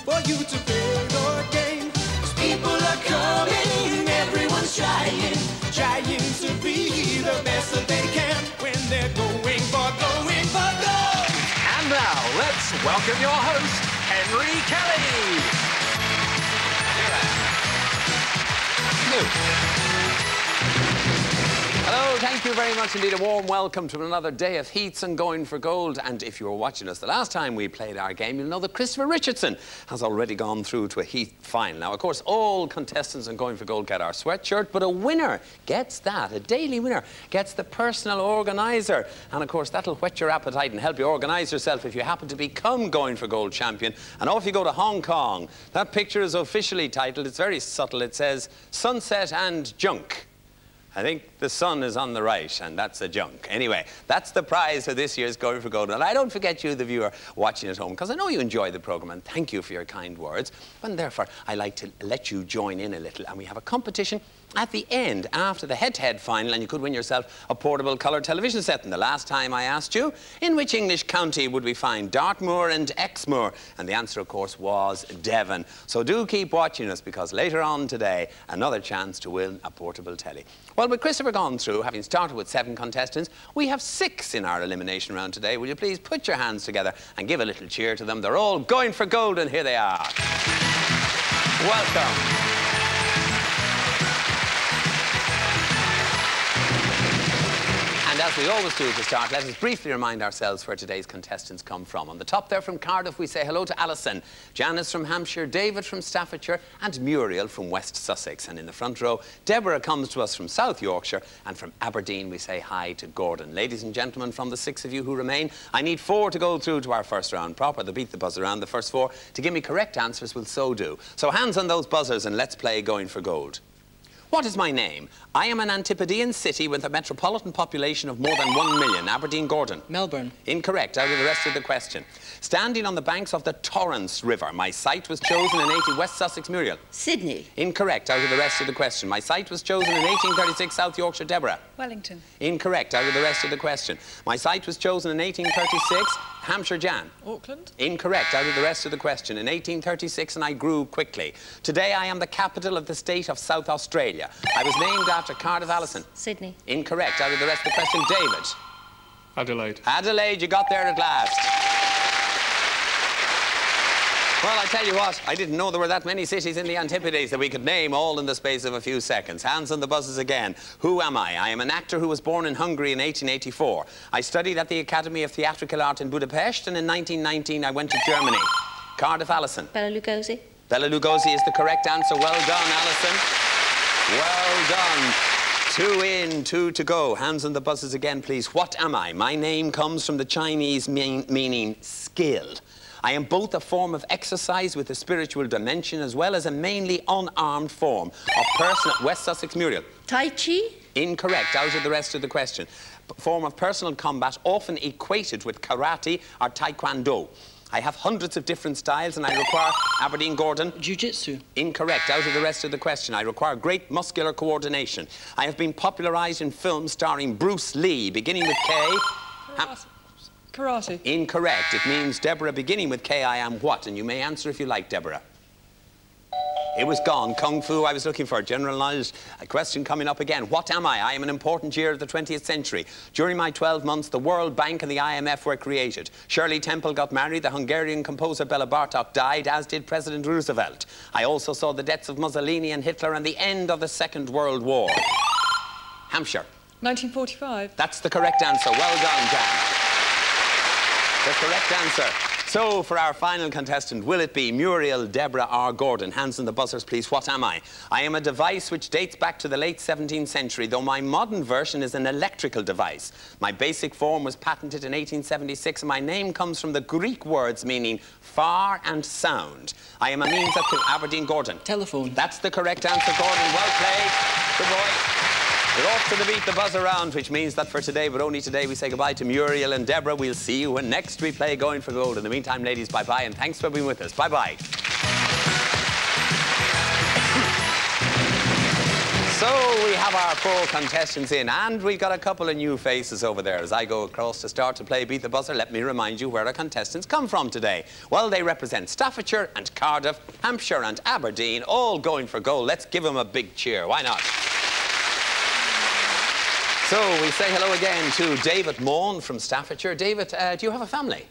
for you to play your game. 'Cause people are coming, everyone's trying to be the best that they can when they're going for gold. And now, let's welcome your host, Henry Kelly. Hello, thank you very much indeed. A warm welcome to another day of heats and going for gold. And if you were watching us the last time we played our game, you'll know that Christopher Richardson has already gone through to a heat final. Now, of course, all contestants in Going for Gold get our sweatshirt, but a winner gets that. A daily winner gets the personal organiser. And, of course, that'll whet your appetite and help you organise yourself if you happen to become Going for Gold champion. And off you go to Hong Kong. That picture is officially titled, it's very subtle, it says, Sunset and Junk. I think the sun is on the right, and that's a junk. Anyway, that's the prize for this year's Going for Gold. And I don't forget you, the viewer, watching at home, because I know you enjoy the programme, and thank you for your kind words. And therefore, I like to let you join in a little. And we have a competition at the end, after the head-to-head final, and you could win yourself a portable colour television set. And the last time I asked you, in which English county would we find Dartmoor and Exmoor? And the answer, of course, was Devon. So do keep watching us, because later on today, another chance to win a portable telly. Well, with Christopher gone through, having started with 7 contestants, we have 6 in our elimination round today. Will you please put your hands together and give a little cheer to them? They're all going for gold, and here they are. Welcome. And as we always do to start, let us briefly remind ourselves where today's contestants come from. On the top there from Cardiff, we say hello to Alison, Janice from Hampshire, David from Staffordshire, and Muriel from West Sussex. And in the front row, Deborah comes to us from South Yorkshire, and from Aberdeen, we say hi to Gordon. Ladies and gentlemen, from the 6 of you who remain, I need 4 to go through to our first round proper. The beat the buzzer round. The first 4 to give me correct answers will so do. So hands on those buzzers and let's play Going for Gold. What is my name? I am an Antipodean city with a metropolitan population of more than 1 million. Aberdeen, Gordon. Melbourne. Incorrect. Out of the rest of the question. Standing on the banks of the Torrens River. My site was chosen in 18... West Sussex, Muriel. Sydney. Incorrect. Out of the rest of the question. My site was chosen in 1836, South Yorkshire, Deborah. Wellington. Incorrect. Out of the rest of the question. My site was chosen in 1836, Hampshire, Jan. Auckland. Incorrect. Out of the rest of the question. In 1836, and I grew quickly. Today, I am the capital of the state of South Australia. I was named after Cardiff, Alison. Sydney. Incorrect. Out of the rest of the question, David. Adelaide. Adelaide, you got there at last. Well, I tell you what, I didn't know there were that many cities in the Antipodes that we could name all in the space of a few seconds. Hands on the buzzers again. Who am I? I am an actor who was born in Hungary in 1884. I studied at the Academy of Theatrical Art in Budapest, and in 1919 I went to Germany. Cardiff, Alison. Bela Lugosi. Bela Lugosi is the correct answer. Well done, Alison. Well done. 2 in, 2 to go. Hands on the buzzers again, please. What am I? My name comes from the Chinese meaning skill. I am both a form of exercise with a spiritual dimension as well as a mainly unarmed form of personal... West Sussex, Muriel. Tai Chi. Incorrect. Out of the rest of the question. Form of personal combat often equated with karate or taekwondo. I have hundreds of different styles and I require... Aberdeen, Gordon. Jiu-jitsu. Incorrect. Out of the rest of the question. I require great muscular coordination. I have been popularised in films starring Bruce Lee, beginning with K. Karate. Incorrect. It means, Deborah, beginning with K, I am what? And you may answer if you like, Deborah. It was gone. Kung Fu, I was looking for. General knowledge. A question coming up again. What am I? I am an important year of the 20th century. During my 12 months, the World Bank and the IMF were created. Shirley Temple got married. The Hungarian composer Bela Bartok died, as did President Roosevelt. I also saw the deaths of Mussolini and Hitler and the end of the Second World War. Hampshire. 1945. That's the correct answer. Well done, Jan. The correct answer. So, for our final contestant, will it be Muriel, Deborah or Gordon? Hands on the buzzers, please. What am I? I am a device which dates back to the late 17th century, though my modern version is an electrical device. My basic form was patented in 1876, and my name comes from the Greek words meaning far and sound. I am a means of... Aberdeen, Gordon. Telephone. That's the correct answer, Gordon. Well played. Good boy. We're off to the beat the buzzer round, which means that for today, but only today, we say goodbye to Muriel and Deborah. We'll see you when next we play Going for Gold. In the meantime, ladies, bye-bye, and thanks for being with us. Bye-bye. So we have our 4 contestants in, and we've got a couple of new faces over there. As I go across to start to play Beat the Buzzer, let me remind you where our contestants come from today. Well, they represent Staffordshire and Cardiff, Hampshire and Aberdeen, all going for gold. Let's give them a big cheer. Why not? So we say hello again to David Maughan from Staffordshire. David, do you have a family?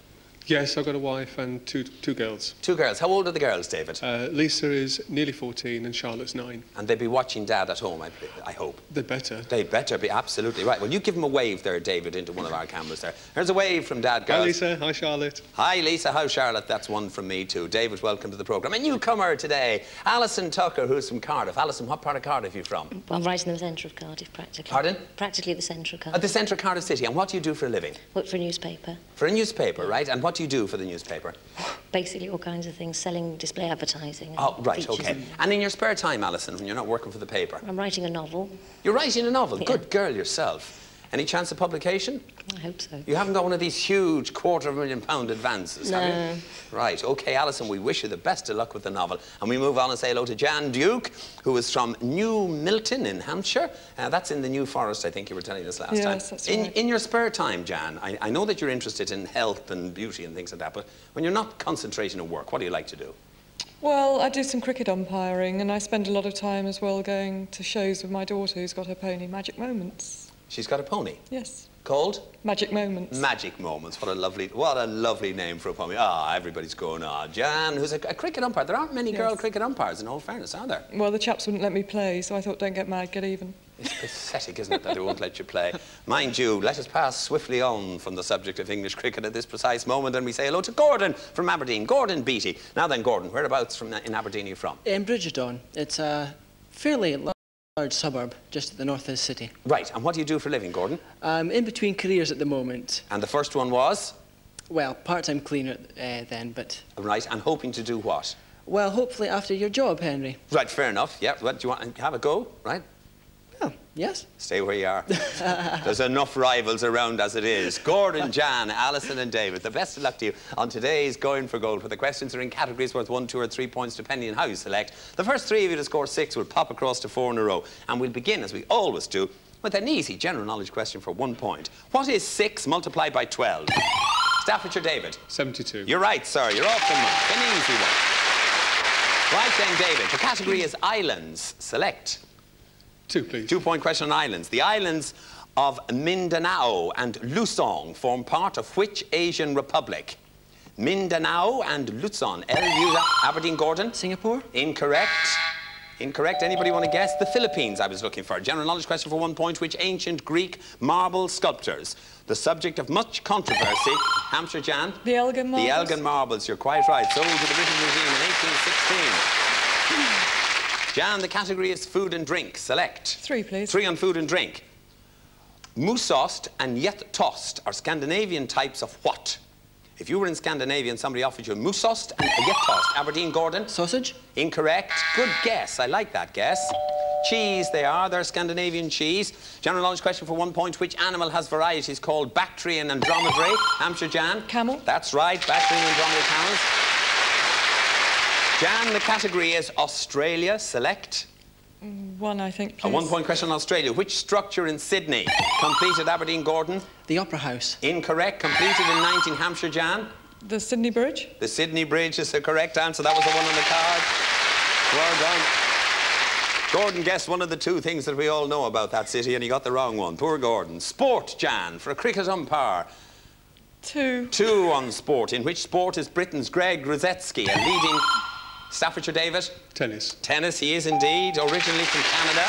Yes, I've got a wife and two girls. 2 girls. How old are the girls, David? Lisa is nearly 14 and Charlotte's 9. And they'd be watching Dad at home, I hope. They'd better. They better be, absolutely right. Well, you give them a wave there, David, into one of our cameras there. Here's a wave from Dad, girls. Hi, Lisa. Hi, Charlotte. Hi, Lisa. Hi, Charlotte. That's one from me, too. David, welcome to the programme. A newcomer today, Alison Tucker, who's from Cardiff. Alison, what part of Cardiff are you from? Well, I'm right in the centre of Cardiff, practically. Pardon? Practically the centre of Cardiff. At the centre of Cardiff City. And what do you do for a living? Work for a newspaper. For a newspaper, right? And what do you do for the newspaper? Basically all kinds of things, selling display advertising. And Oh, right, features OK. And in your spare time, Alison, when you're not working for the paper? I'm writing a novel. You're writing a novel? Yeah. Good girl yourself. Any chance of publication? I hope so. You haven't got one of these huge £250,000 advances, have No. you? Right, OK, Alison, we wish you the best of luck with the novel. And we move on and say hello to Jan Duke, who is from New Milton in Hampshire. That's in the New Forest, I think you were telling us last time. Yes, that's right. In your spare time, Jan, I know that you're interested in health and beauty and things like that, but when you're not concentrating on work, what do you like to do? Well, I do some cricket umpiring, and I spend a lot of time as well going to shows with my daughter who's got her pony, Magic Moments. She's got a pony. Yes, Called? Magic Moments. Magic Moments. What a lovely name for a pony. Ah, everybody's going, Jan, who's a cricket umpire. There aren't many girl cricket umpires, in all fairness, are there? Well, the chaps wouldn't let me play, so I thought, don't get mad, get even. It's pathetic, isn't it, that they won't let you play? Mind you, let us pass swiftly on from the subject of English cricket at this precise moment, and we say hello to Gordon from Aberdeen. Gordon Beattie. Now then, Gordon, whereabouts in Aberdeen are you from? In Bridgeton. It's a fairly large suburb just at the north of the city. Right, and what do you do for a living, Gordon? I'm in between careers at the moment. And the first one was? Well, part-time cleaner then, but... Right, and hoping to do what? Well, hopefully after your job, Henry. Right, fair enough. Yeah, what, do you want to have a go, right? Oh, yes. Stay where you are. There's enough rivals around as it is. Gordon, Jan, Alison and David, the best of luck to you on today's Going for Gold, where the questions are in categories worth 1, 2 or 3 points, depending on how you select. The first 3 of you to score 6 will pop across to 4 in a row. And we'll begin, as we always do, with an easy general knowledge question for 1 point. What is 6 multiplied by 12? Staffordshire David. 72. You're right, sir. You're off the mark. An easy one. Right then, David. The category is islands. Select. 2, please. 2-point question on islands. The islands of Mindanao and Luzon form part of which Asian republic? Mindanao and Luzon. Aberdeen, Gordon? Singapore? Incorrect. Incorrect. Anybody want to guess? The Philippines I was looking for. General knowledge question for 1 point. Which ancient Greek marble sculptors? The subject of much controversy. Hampshire, Jan? The Elgin Marbles. The Elgin Marbles. You're quite right. Sold to the British Museum in 1816. Jan, the category is food and drink. Select. 3, please. 3 on food and drink. Moosost and Yettost are Scandinavian types of what? If you were in Scandinavia and somebody offered you Moosost and Yettost, Aberdeen, Gordon? Sausage? Incorrect. Good guess. I like that guess. Cheese, they are. They're Scandinavian cheese. General knowledge question for 1 point. Which animal has varieties called Bactrian and Dromedary? Hampshire, Jan? Camel. That's right. Bactrian and Dromedary camels. Jan, the category is Australia. Select. 1, I think, A please. 1-point question on Australia. Which structure in Sydney completed Aberdeen, Gordon? The Opera House. Incorrect. Completed in 19 Hampshire, Jan? The Sydney Bridge. The Sydney Bridge is the correct answer. That was the one on the card. Well done. Gordon guessed one of the 2 things that we all know about that city, and he got the wrong one. Poor Gordon. Sport, Jan, for a cricket umpire. 2. 2 on sport. In which sport is Britain's Greg Rosetsky a leading... Staffordshire David? Tennis. Tennis, he is indeed, originally from Canada.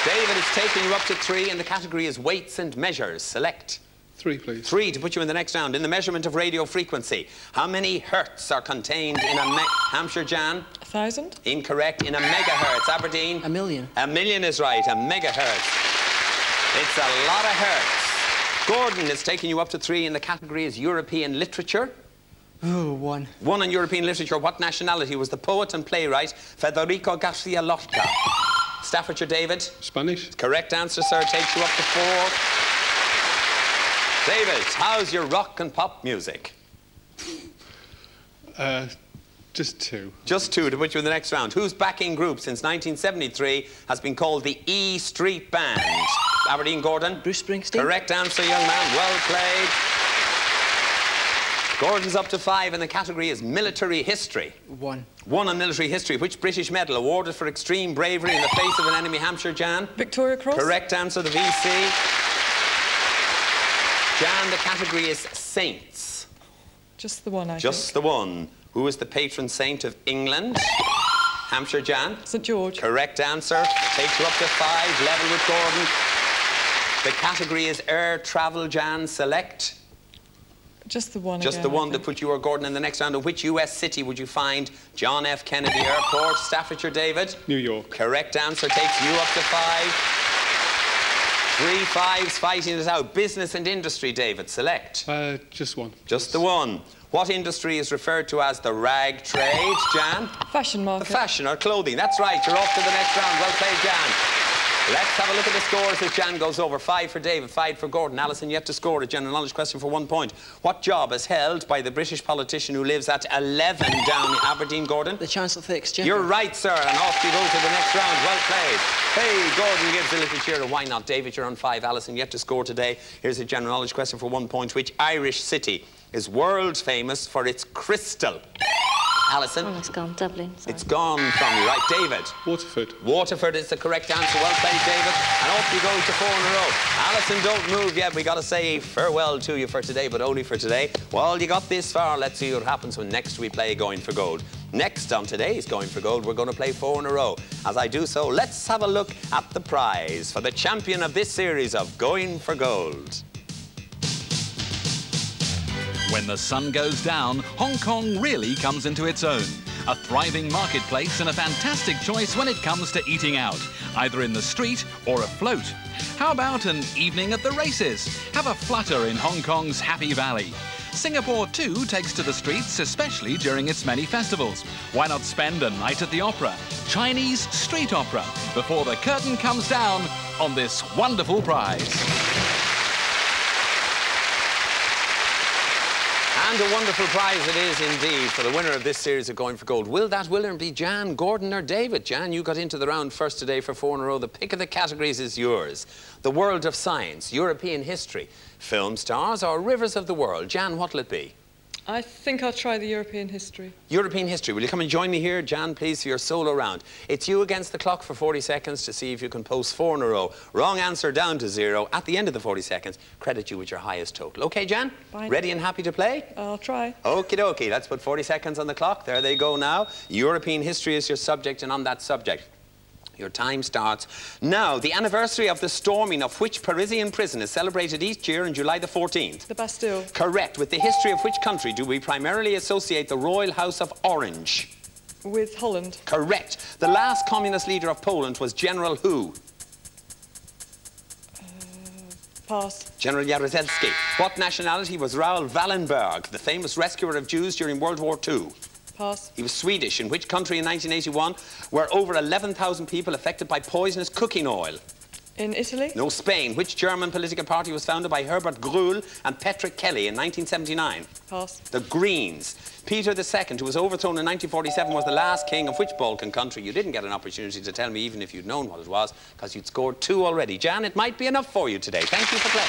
David, it's taking you up to 3, and the category is weights and measures. Select. 3, please. 3 to put you in the next round. In the measurement of radio frequency, how many hertz are contained in a Hampshire, Jan? 1,000. Incorrect. In a megahertz. Aberdeen? A million. A million is right. A megahertz. It's a lot of hertz. Gordon is taking you up to 3, and the category is European literature. Ooh, 1. 1 on European literature. What nationality was the poet and playwright Federico Garcia Lorca? Staffordshire David? Spanish. Correct answer, sir. Takes you up to 4. David, how's your rock and pop music? Just 2. Just 2 to put you in the next round. Whose backing group since 1973 has been called the E Street Band? Aberdeen, Gordon? Bruce Springsteen. Correct answer, young man. Well played. Gordon's up to 5, and the category is military history. 1. 1 on military history. Which British medal awarded for extreme bravery in the face of an enemy Hampshire, Jan? Victoria Cross. Correct answer, the VC. Jan, the category is saints. Just the one, I Just think. the one. Who is the patron saint of England? Hampshire, Jan? St George. Correct answer. Takes you up to 5, level with Gordon. The category is air travel, Jan. Select. Just the one Just again, the one I to think. put you or Gordon in the next round. Of which US city would you find John F. Kennedy Airport? Staffordshire, David? New York. Correct answer. Takes you up to 5. 3 5s fighting it out. Business and industry, David. Select. Just 1. Just the one. What industry is referred to as the rag trade, Jan? Fashion The market. fashion or clothing. That's right. You're off to the next round. Well played, Jan. Let's have a look at the scores as Jan goes over. 5 for David, 5 for Gordon. Alison, you have to score a general knowledge question for 1 point. What job is held by the British politician who lives at 11 down Aberdeen, Gordon? The Chancellor of the Exchequer. You're right, sir, and off you go to the next round. Well played. Hey, Gordon gives a little cheer to why not. David, you're on 5. Alison, you have to score today. Here's a general knowledge question for 1 point. Which Irish city is world famous for its crystal? Alison? Oh, it's gone. Dublin. Sorry. It's gone from you, right? David? Waterford. Waterford is the correct answer. Well played, David. And off you go to 4 in a row. Alison, don't move yet. We got to say farewell to you for today, but only for today. Well, you got this far. Let's see what happens when next we play Going for Gold. Next on today's Going for Gold, we're going to play 4 in a row. As I do so, let's have a look at the prize for the champion of this series of Going for Gold. When the sun goes down, Hong Kong really comes into its own. A thriving marketplace and a fantastic choice when it comes to eating out, either in the street or afloat. How about an evening at the races? Have a flutter in Hong Kong's Happy Valley. Singapore too takes to the streets, especially during its many festivals. Why not spend a night at the opera, Chinese street opera, before the curtain comes down on this wonderful prize? And a wonderful prize it is indeed for the winner of this series of Going for Gold. Will that winner be Jan, Gordon or David? Jan, you got into the round first today for 4 in a row. The pick of the categories is yours. The world of science, European history, film stars or rivers of the world. Jan, what'll it be? I think I'll try the European history. European history. Will you come and join me here, Jan, please, for your solo round? It's you against the clock for 40 seconds to see if you can post 4 in a row. Wrong answer down to 0. At the end of the 40 seconds, credit you with your highest total. OK, Jan? Fine. Ready and happy to play? I'll try. Okie dokie. Let's put 40 seconds on the clock. There they go now. European history is your subject, and on that subject, your time starts now. The anniversary of the storming of which Parisian prison is celebrated each year on July the 14th? The Bastille. Correct. With the history of which country do we primarily associate the Royal House of Orange? With Holland. Correct. The last communist leader of Poland was General who? Pass. General Jaruzelski. What nationality was Raoul Wallenberg, the famous rescuer of Jews during World War II? Pass. He was Swedish. In which country in 1981 were over 11,000 people affected by poisonous cooking oil? In Italy? No, Spain. Which German political party was founded by Herbert Grühl and Patrick Kelly in 1979? Pass. The Greens. Peter II, who was overthrown in 1947, was the last king of which Balkan country? You didn't get an opportunity to tell me even if you'd known what it was, because you'd scored 2 already. Jan, it might be enough for you today. Thank you for playing.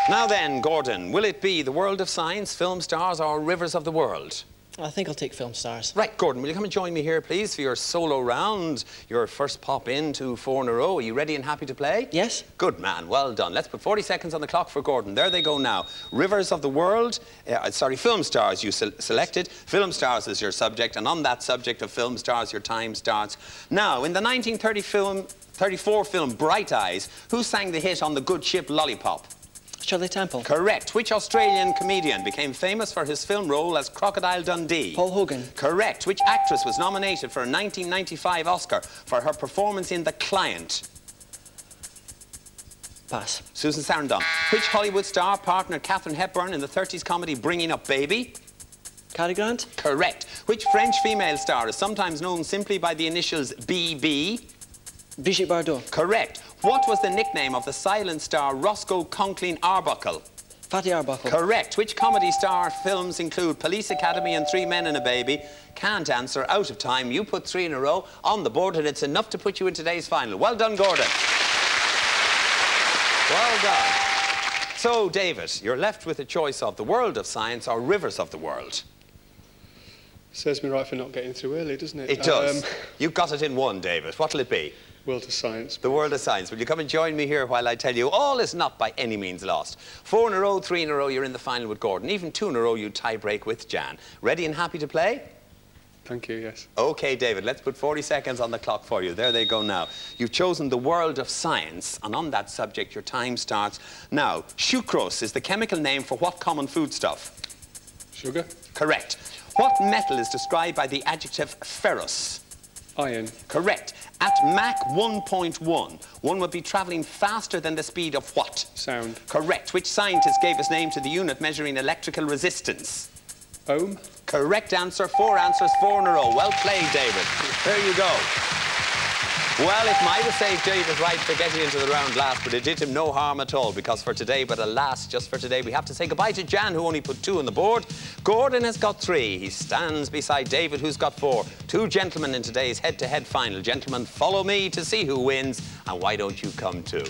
Now then, Gordon, will it be the world of science, film stars or rivers of the world? I think I'll take film stars. Right, Gordon, will you come and join me here, please, for your solo round, your first pop in to 4 in a row. Are you ready and happy to play? Yes. Good man, well done. Let's put 40 seconds on the clock for Gordon. There they go now. Rivers of the world, film stars you selected. Film stars is your subject, and on that subject of film stars, your time starts now. In the 1934 film Bright Eyes, who sang the hit On the Good Ship Lollipop? Shirley Temple. Correct. Which Australian comedian became famous for his film role as Crocodile Dundee? Paul Hogan. Correct. Which actress was nominated for a 1995 Oscar for her performance in The Client? Pass. Susan Sarandon. Which Hollywood star partnered Katharine Hepburn in the 30s comedy Bringing Up Baby? Cary Grant. Correct. Which French female star is sometimes known simply by the initials BB? Brigitte Bardot. Correct. What was the nickname of the silent star Roscoe Conkling Arbuckle? Fatty Arbuckle. Correct. Which comedy star films include Police Academy and 3 Men and a Baby? Can't answer. Out of time. You put 3 in a row on the board, and it's enough to put you in today's final. Well done, Gordon. Well done. So, David, you're left with a choice of the world of science or rivers of the world. Serves me right for not getting through early, doesn't it? It does. You've got it in one, David. What'll it be? World of science. The world of science. Will you come and join me here while I tell you all is not by any means lost. 4 in a row, 3 in a row, you're in the final with Gordon. Even 2 in a row, you tie break with Jan. Ready and happy to play? Thank you, yes. OK, David, let's put 40 seconds on the clock for you. There they go now. You've chosen the world of science, and on that subject, your time starts now. Sucrose is the chemical name for what common foodstuff? Sugar. Correct. What metal is described by the adjective ferrous? Iron. Correct. At Mach 1.1, one would be travelling faster than the speed of what? Sound. Correct. Which scientist gave his name to the unit measuring electrical resistance? Ohm. Correct answer. 4 answers, 4 in a row. Well played, David. There you go. Well, it might have saved David right for getting into the round last, but it did him no harm at all, because for today, but alas, just for today, we have to say goodbye to Jan, who only put 2 on the board. Gordon has got 3. He stands beside David, who's got 4. 2 gentlemen in today's head-to-head final. Gentlemen, follow me to see who wins, and why don't you come too?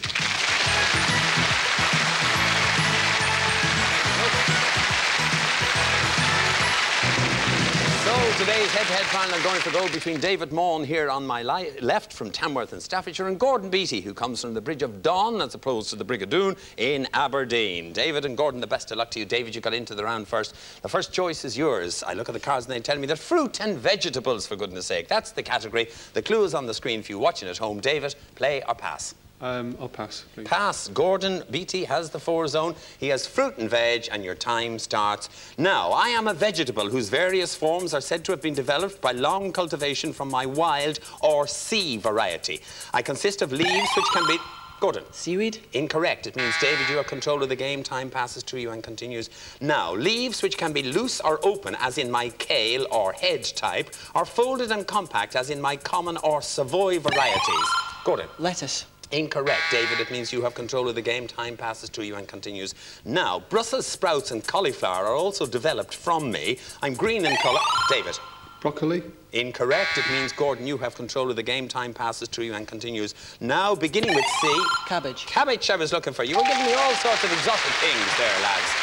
So today's head-to-head final going for gold between David Maughan here on my left from Tamworth in Staffordshire and Gordon Beattie, who comes from the Bridge of Don as opposed to the Brigadoon in Aberdeen. David and Gordon, the best of luck to you. David, you got into the round first. The first choice is yours. I look at the cards and they tell me that fruit and vegetables, for goodness sake. That's the category. The clue is on the screen for you watching at home. David, play or pass? I'll pass, please. Pass. Gordon Beattie has the 4 zone. He has fruit and veg, and your time starts now. I am a vegetable whose various forms are said to have been developed by long cultivation from my wild or sea variety. I consist of leaves which can be... Gordon. Seaweed? Incorrect. It means, David, you have control of the game. Time passes to you and continues. Now, leaves which can be loose or open, as in my kale or head type, are folded and compact, as in my common or Savoy varieties. Gordon. Lettuce. Incorrect, David. It means you have control of the game. Time passes to you and continues. Now, Brussels sprouts and cauliflower are also developed from me. I'm green in colour. David. Broccoli. Incorrect. It means, Gordon, you have control of the game. Time passes to you and continues. Now, beginning with C. Cabbage. Cabbage I was looking for. You were giving me all sorts of exotic things there, lads.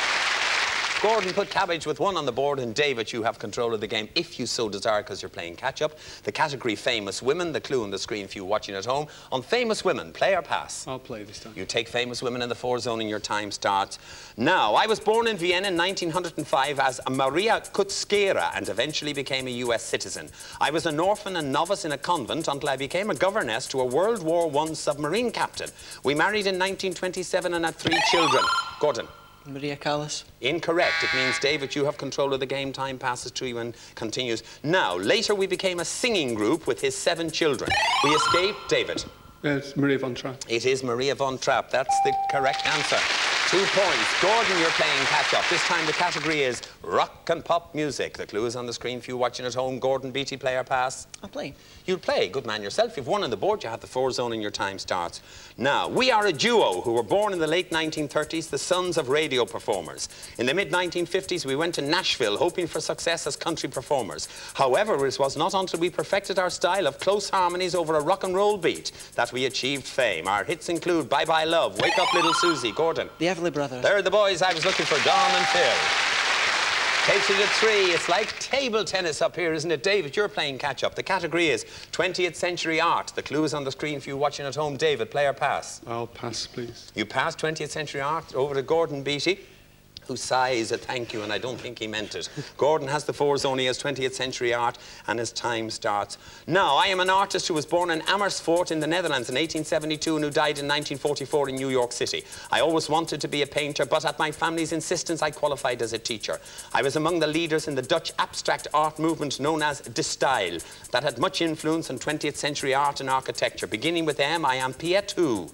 Gordon put cabbage with 1 on the board, and David, you have control of the game if you so desire, because you're playing catch-up. The category famous women, the clue on the screen for you watching at home. On famous women, play or pass? I'll play this time. You take famous women in the 4 zone and your time starts now. I was born in Vienna in 1905 as Maria Kutskera and eventually became a US citizen. I was an orphan and novice in a convent until I became a governess to a World War I submarine captain. We married in 1927 and had 3 children. Gordon. Maria Callas. Incorrect. It means, David, you have control of the game. Time passes to you and continues. Now, later we became a singing group with his 7 children. We escaped, David. It's Maria von Trapp. It is Maria von Trapp. That's the correct answer. 2 points. Gordon, you're playing catch-up. This time the category is rock and pop music. The clue is on the screen for you watching at home. Gordon Beattie, play or pass? I'll play. You'll play. Good man yourself. You've 1 on the board. You have the 4 zone and your time starts now. We are a duo who were born in the late 1930s, the sons of radio performers. In the mid-1950s, we went to Nashville hoping for success as country performers. However, it was not until we perfected our style of close harmonies over a rock and roll beat that we achieved fame. Our hits include Bye Bye Love, Wake Up Little Susie. Gordon. The Everly Brothers. They're the boys I was looking for, Don and Phil. Takes you to 3. It's like table tennis up here, isn't it? David, you're playing catch-up. The category is 20th century art. The clue is on the screen for you watching at home. David, play or pass? I'll pass, please. You pass 20th century art over to Gordon Beattie, who sighs a thank you, and I don't think he meant it. Gordon has the 4 zone. He has 20th century art, and his time starts now. I am an artist who was born in Amersfoort in the Netherlands in 1872 and who died in 1944 in New York City. I always wanted to be a painter, but at my family's insistence, I qualified as a teacher. I was among the leaders in the Dutch abstract art movement known as De Stijl, that had much influence on 20th century art and architecture. Beginning with M, I am Piet who?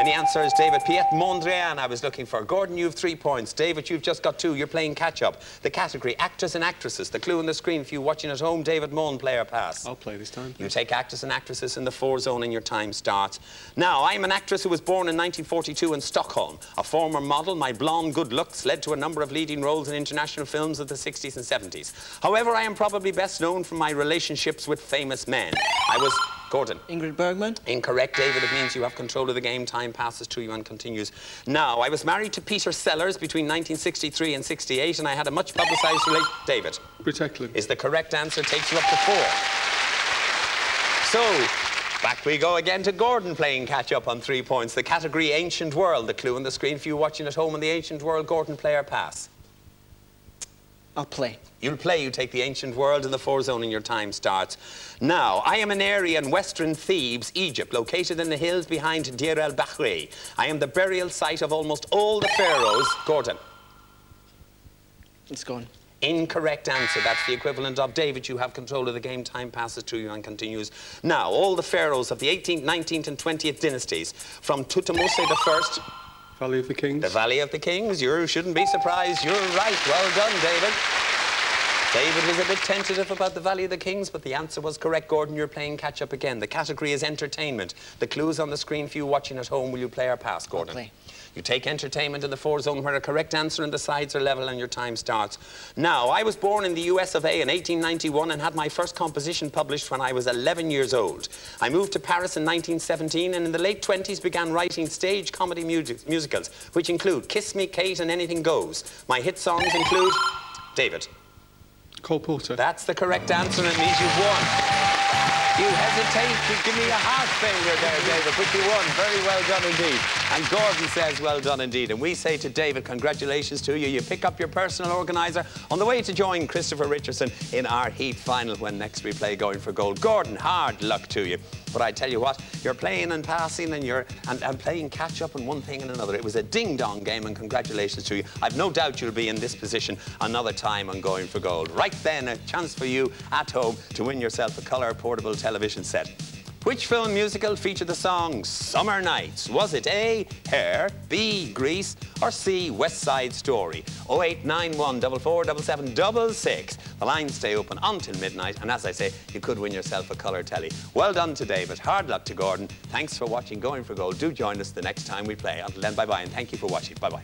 And the answer is David Piet Mondrian. I was looking for. Gordon, you have 3 points. David, you've just got 2. You're playing catch-up. The category, actors and actresses. The clue on the screen for you watching at home, David Mon, play or pass? I'll play this time. You take actors and actresses in the 4 zone and your time starts. Now, I'm an actress who was born in 1942 in Stockholm. A former model, my blonde good looks led to a number of leading roles in international films of the 60s and 70s. However, I am probably best known for my relationships with famous men. I was... Gordon. Ingrid Bergman. Incorrect, David. It means you have control of the game. Time passes to you and continues. Now, I was married to Peter Sellers between 1963 and 68, and I had a much publicised relation... David. Britt Eklund. Is the correct answer. Takes you up to 4. So, back we go again to Gordon playing catch-up on 3 points. The category Ancient World. The clue on the screen for you watching at home in the Ancient World. Gordon, play or pass? I'll play. You'll play. You take the Ancient World in the 4 zone and your time starts. Now, I am an area in western Thebes, Egypt, located in the hills behind Deir el-Bahri. I am the burial site of almost all the pharaohs. Gordon. Let's go on. Incorrect answer. That's the equivalent of David. You have control of the game. Time passes to you and continues. Now, all the pharaohs of the 18th, 19th and 20th dynasties, from Tutmosis I... Valley of the Kings. The Valley of the Kings. You shouldn't be surprised. You're right. Well done, David. David was a bit tentative about the Valley of the Kings, but the answer was correct. Gordon, you're playing catch-up again. The category is entertainment. The clue's on the screen for you watching at home. Will you play or pass, Gordon? I'll play. You take entertainment in the 4 zone where a correct answer and the sides are level and your time starts. Now, I was born in the US of A in 1891 and had my first composition published when I was 11 years old. I moved to Paris in 1917 and in the late 20s began writing stage comedy musicals, which include Kiss Me, Kate and Anything Goes. My hit songs include... David. Cole Porter. That's the correct answer and it means you've won. You hesitate to give me a half finger there, David, but you won. Very well done indeed. And Gordon says, well done indeed. And we say to David, congratulations to you. You pick up your personal organiser on the way to join Christopher Richardson in our heat final when next we play Going for Gold. Gordon, hard luck to you. But I tell you what, you're playing and passing and you're and playing catch-up and one thing and another. It was a ding-dong game and congratulations to you. I've no doubt you'll be in this position another time on Going for Gold. Right then, a chance for you at home to win yourself a colour portable television set. Which film musical featured the song Summer Nights? Was it A, Hair, B, Grease, or C, West Side Story? 0891 4477 66. The lines stay open until midnight, and as I say, you could win yourself a colour telly. Well done to David. Hard luck to Gordon. Thanks for watching Going for Gold. Do join us the next time we play. Until then, bye-bye, and thank you for watching. Bye-bye.